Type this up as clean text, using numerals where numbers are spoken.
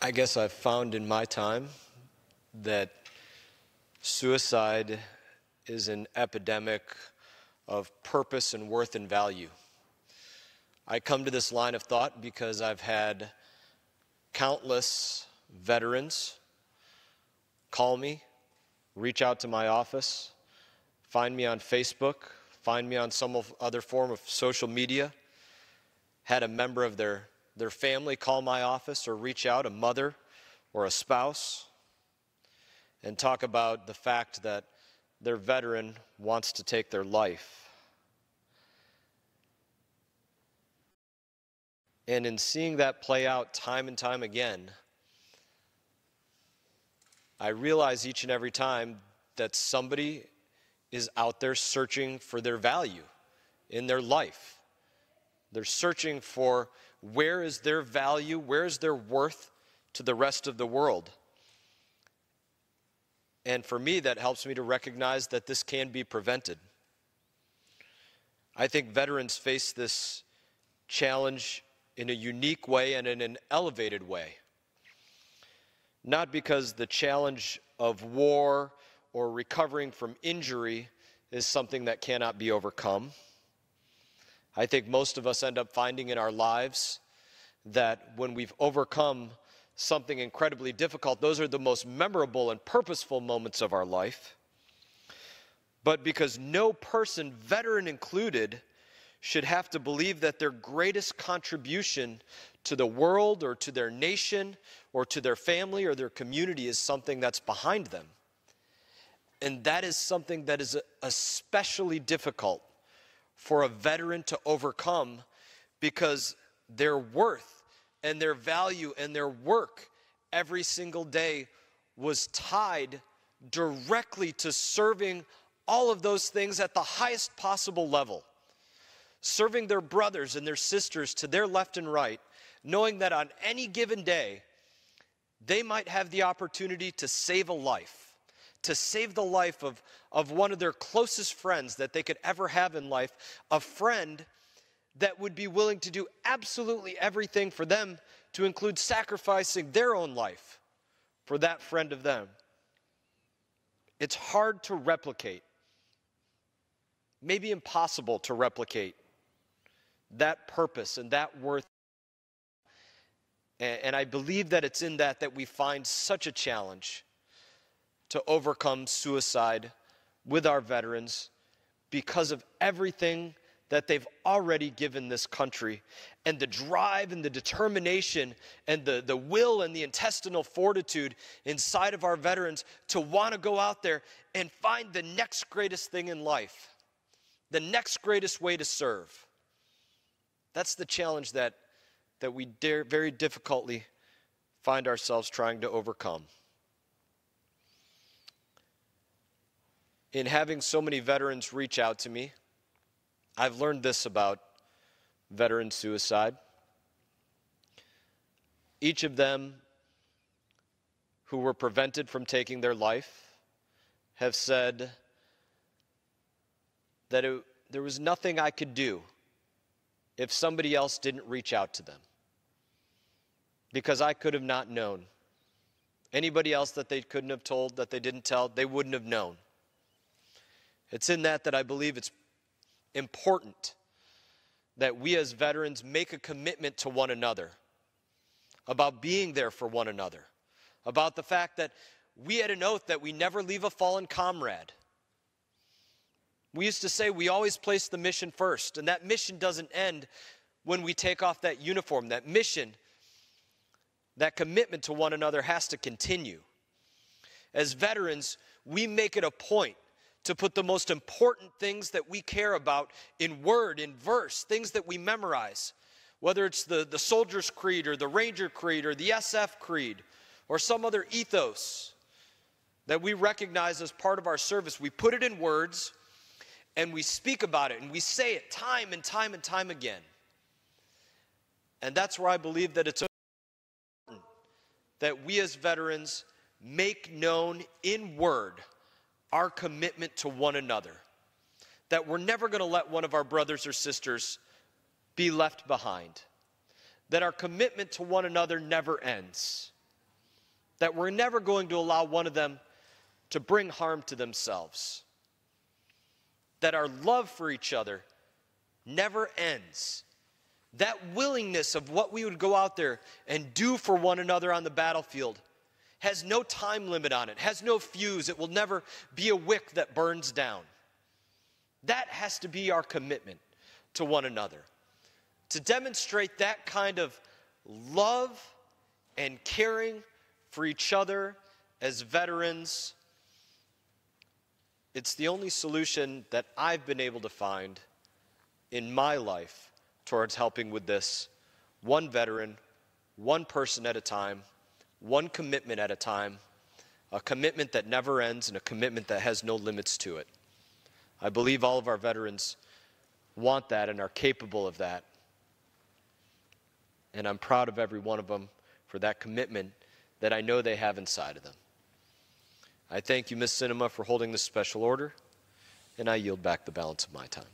I guess I've found in my time that suicide is an epidemic of purpose and worth and value. I come to this line of thought because I've had countless veterans call me, reach out to my office, find me on Facebook, find me on some other form of social media, had a member of their family call my office or reach out, a mother or a spouse, and talk about the fact that their veteran wants to take their life. And in seeing that play out time and time again, I realize each and every time that somebody is out there searching for their value in their life. They're searching for where is their value, where is their worth to the rest of the world. And for me, that helps me to recognize that this can be prevented. I think veterans face this challenge in a unique way and in an elevated way. Not because the challenge of war or recovering from injury is something that cannot be overcome. I think most of us end up finding in our lives that when we've overcome something incredibly difficult, those are the most memorable and purposeful moments of our life. But because no person, veteran included, should have to believe that their greatest contribution to the world or to their nation or to their family or their community is something that's behind them. And that is something that is especially difficult for a veteran to overcome, because their worth and their value and their work every single day was tied directly to serving all of those things at the highest possible level. Serving their brothers and their sisters to their left and right, knowing that on any given day, they might have the opportunity to save a life, to save the life of one of their closest friends that they could ever have in life, a friend that would be willing to do absolutely everything for them, to include sacrificing their own life for that friend of them. It's hard to replicate, maybe impossible to replicate that purpose and that worth. And I believe that it's in that we find such a challenge to overcome suicide with our veterans, because of everything that they've already given this country, and the drive and the determination and the will and the intestinal fortitude inside of our veterans to want to go out there and find the next greatest thing in life, the next greatest way to serve. That's the challenge that we very difficultly find ourselves trying to overcome. In having so many veterans reach out to me, I've learned this about veteran suicide. Each of them who were prevented from taking their life have said that there was nothing I could do if somebody else didn't reach out to them, because I could have not known. Anybody else that they couldn't have told, that they didn't tell, they wouldn't have known. It's in that I believe it's important that we as veterans make a commitment to one another about being there for one another, about the fact that we had an oath that we never leave a fallen comrade. We used to say we always place the mission first, and that mission doesn't end when we take off that uniform. That mission, that commitment to one another has to continue. As veterans, we make it a point to put the most important things that we care about in word, in verse, things that we memorize, whether it's the Soldier's Creed or the Ranger Creed or the SF Creed or some other ethos that we recognize as part of our service. We put it in words and we speak about it and we say it time and time and time again. And that's where I believe that it's important that we as veterans make known in word our commitment to one another, that we're never going to let one of our brothers or sisters be left behind, that our commitment to one another never ends. that we're never going to allow one of them to bring harm to themselves, that our love for each other never ends. That willingness of what we would go out there and do for one another on the battlefield has no time limit on it, has no fuse. It will never be a wick that burns down. That has to be our commitment to one another. To demonstrate that kind of love and caring for each other as veterans, it's the only solution that I've been able to find in my life towards helping with this. One veteran, one person at a time, one commitment at a time, a commitment that never ends and a commitment that has no limits to it. I believe all of our veterans want that and are capable of that. And I'm proud of every one of them for that commitment that I know they have inside of them. I thank you, Ms. Sinema, for holding this special order, and I yield back the balance of my time.